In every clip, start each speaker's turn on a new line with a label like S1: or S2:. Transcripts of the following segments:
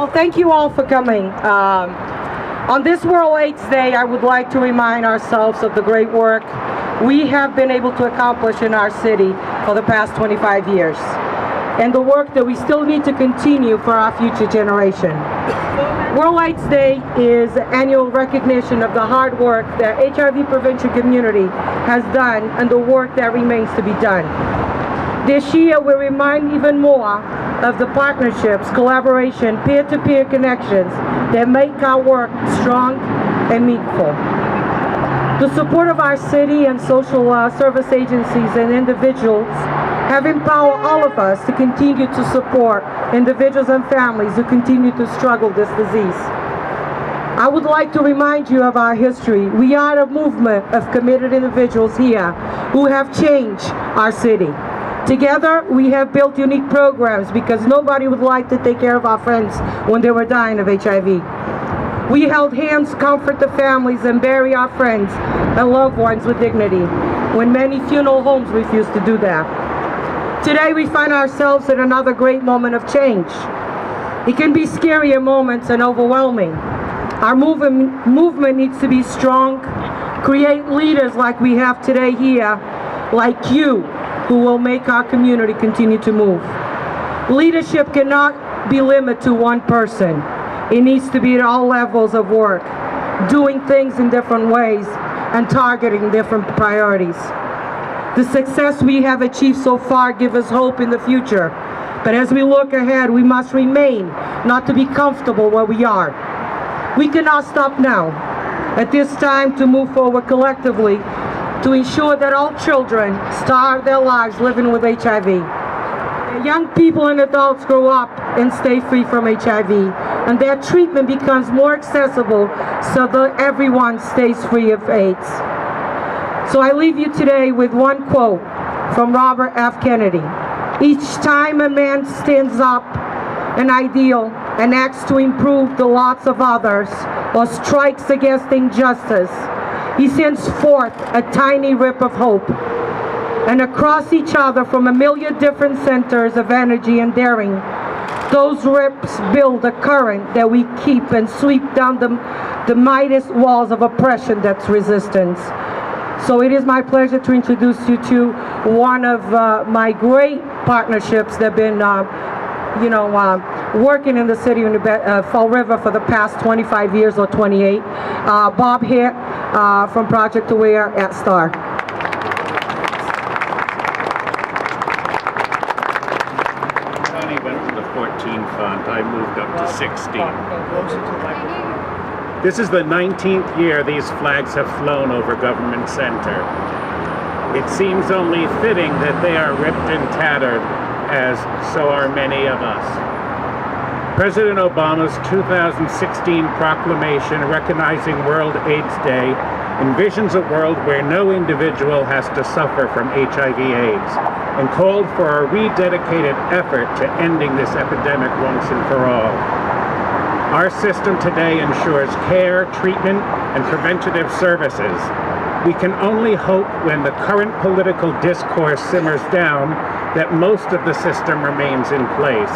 S1: Well, thank you all for coming. On this World AIDS Day, I would like to remind ourselves of the great work we have been able to accomplish in our city for the past 25 years, and the work that we still need to continue for our future generation. World AIDS Day is annual recognition of the hard work that HIV prevention community has done and the work that remains to be done. This year, we remind even more of the partnerships, collaboration, peer-to-peer connections that make our work strong and meaningful. The support of our city and social service agencies and individuals have empowered all of us to continue to support individuals and families who continue to struggle with this disease. I would like to remind you of our history. We are a movement of committed individuals here who have changed our city. Together, we have built unique programs because nobody would like to take care of our friends when they were dying of HIV. We held hands, comfort the families, and bury our friends and loved ones with dignity, when many funeral homes refused to do that. Today, we find ourselves at another great moment of change. It can be scary at moments and overwhelming. Our movement needs to be strong, create leaders like we have today here, like you, who will make our community continue to move. Leadership cannot be limited to one person. It needs to be at all levels of work, doing things in different ways and targeting different priorities. The success we have achieved so far gives us hope in the future, but as we look ahead, we must remain not to be comfortable where we are. We cannot stop now. At this time, to move forward collectively to ensure that all children start their lives living with HIV. Young people and adults grow up and stay free from HIV, and their treatment becomes more accessible so that everyone stays free of AIDS. So I leave you today with one quote from Robert F. Kennedy. Each time a man stands up an ideal and acts to improve the lots of others or strikes against injustice, he sends forth a tiny rip of hope. And across each other from a million different centers of energy and daring, those rips build a current that we keep and sweep down the mightiest walls of oppression that's resistance. So it is my pleasure to introduce you to one of my great partnerships that have been working in the city of Fall River for the past 25 years or 28. Bob here from Project Aware at STAR.
S2: Connie went to the 14 font. I moved up to 16. This is the 19th year these flags have flown over Government Center. It seems only fitting that they are ripped and tattered, as so are many of us. President Obama's 2016 proclamation recognizing World AIDS Day envisions a world where no individual has to suffer from HIV/AIDS and called for a rededicated effort to ending this epidemic once and for all. Our system today ensures care, treatment, and preventative services. We can only hope when the current political discourse simmers down that most of the system remains in place.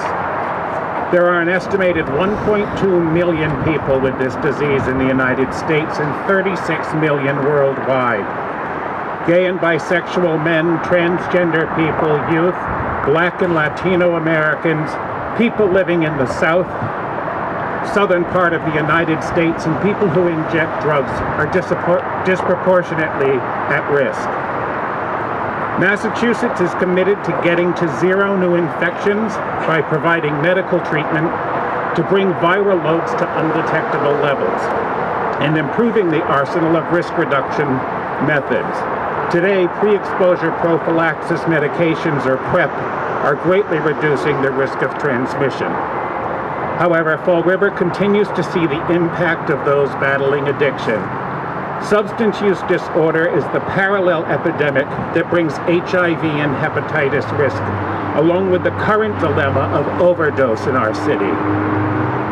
S2: There are an estimated 1.2 million people with this disease in the United States and 36 million worldwide. Gay and bisexual men, transgender people, youth, Black and Latino Americans, people living in the southern part of the United States, and people who inject drugs are disproportionately at risk. Massachusetts is committed to getting to zero new infections by providing medical treatment to bring viral loads to undetectable levels and improving the arsenal of risk reduction methods. Today, pre-exposure prophylaxis medications, or PrEP, are greatly reducing the risk of transmission. However, Fall River continues to see the impact of those battling addiction. Substance use disorder is the parallel epidemic that brings HIV and hepatitis risk, along with the current dilemma of overdose in our city.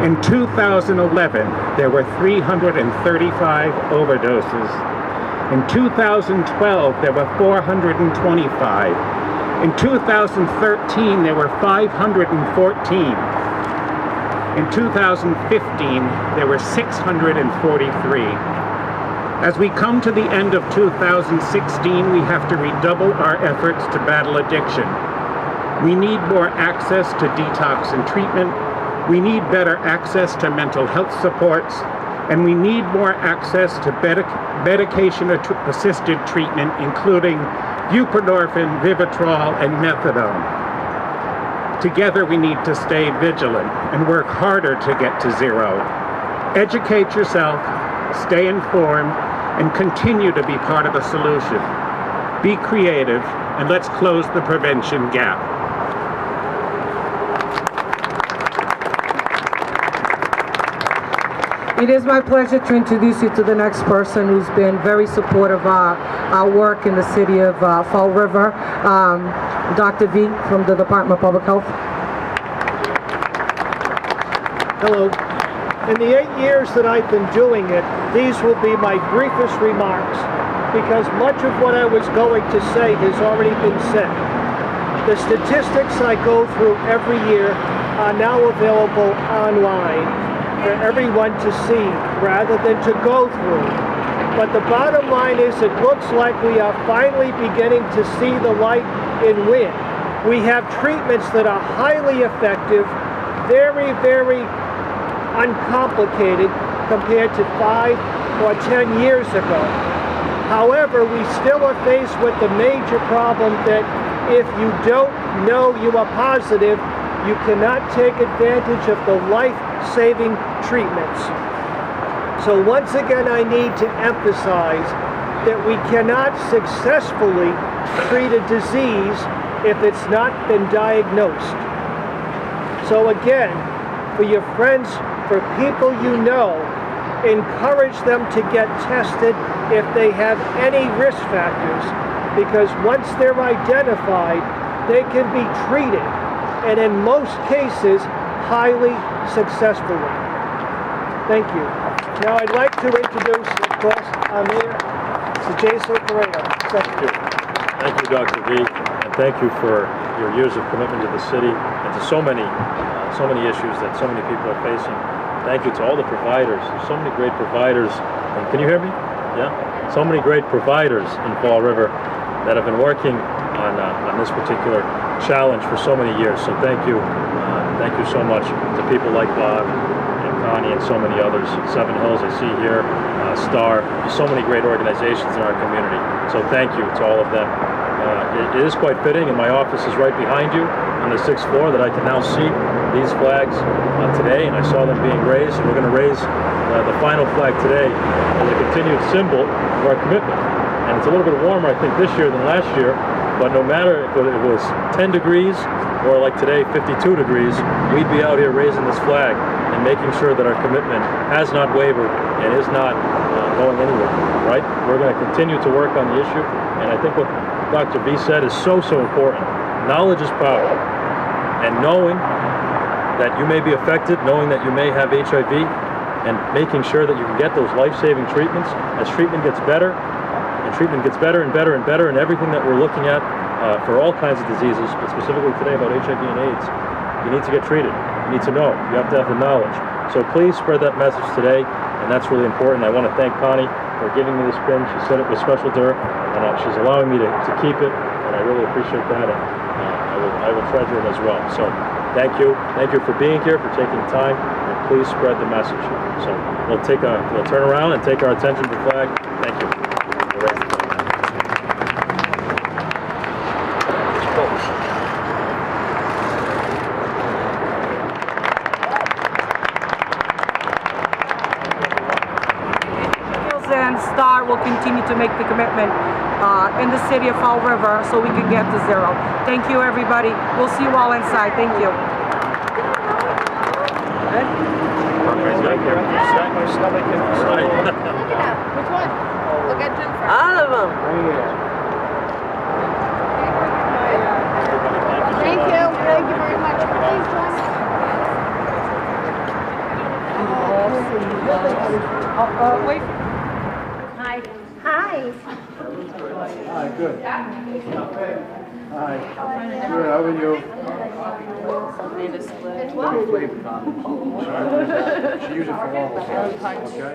S2: In 2011, there were 335 overdoses. In 2012, there were 425. In 2013, there were 514. In 2015, there were 643. As we come to the end of 2016, we have to redouble our efforts to battle addiction. We need more access to detox and treatment. We need better access to mental health supports. And we need more access to medication-assisted treatment, including buprenorphine, Vivitrol, and methadone. Together, we need to stay vigilant and work harder to get to zero. Educate yourself, stay informed, and continue to be part of the solution. Be creative, and let's close the prevention gap.
S1: It is my pleasure to introduce you to the next person who's been very supportive of our work in the city of Fall River, Dr. V from the Department of Public Health.
S3: Hello. In the 8 years that I've been doing it, these will be my briefest remarks because much of what I was going to say has already been said. The statistics I go through every year are now available online for everyone to see rather than to go through. But the bottom line is it looks like we are finally beginning to see the light in wind. We have treatments that are highly effective, very, very uncomplicated compared to 5 or 10 years ago. However, we still are faced with the major problem that if you don't know you are positive, you cannot take advantage of the life-saving treatments. So once again, I need to emphasize that we cannot successfully treat a disease if it's not been diagnosed. So again, for your friends, for people you know, encourage them to get tested if they have any risk factors, because once they're identified, they can be treated, and in most cases, highly successfully. Thank you. Now I'd like to introduce, of course, our Mayor, Mr. Jason Correa, Secretary.
S4: Thank you, Dr. V, and thank you for your years of commitment to the city and to so many issues that so many people are facing. Thank you to all the providers. There's so many great providers. And can you hear me? Yeah? So many great providers in Fall River that have been working on this particular challenge for so many years. So thank you so much to people like Bob and Connie and so many others. Seven Hills, I see here, Star, so many great organizations in our community. So thank you to all of them. It is quite fitting, and my office is right behind you on the 6th floor, that I can now see these flags today, and I saw them being raised, and we're going to raise the final flag today as a continued symbol of our commitment. And it's a little bit warmer, I think, this year than last year, but no matter if it was 10 degrees or like today, 52 degrees, we'd be out here raising this flag and making sure that our commitment has not wavered and is not going anywhere, right? We're going to continue to work on the issue, and I think what Dr. V said is so important. Knowledge is power, and knowing that you may be affected, knowing that you may have HIV, and making sure that you can get those life-saving treatments as treatment gets better, and treatment gets better and better and better, and everything that we're looking at for all kinds of diseases, but specifically today about HIV and AIDS, you need to get treated. You need to know. You have to have the knowledge. So please spread that message today, and that's really important. I want to thank Connie for giving me this pin. She said it was special to her, and she's allowing me to keep it, and I really appreciate that, and I will treasure it as well. So thank you for being here, for taking time, and please spread the message. So we'll turn around and take our attention to the flag. Thank you.
S1: And Star will continue to make the commitment in the city of Fall River so we can get to zero. Thank you, everybody. We'll see you all inside. Thank you.
S5: Which one? Look at Jim first.
S1: All of them.
S5: Thank you. Thank you very much. Please join me.
S1: Wait.
S5: Hi. Hi.
S6: Hi, good. Hi. Good, how are you? Flavor coffee. She uses it for all of us, okay?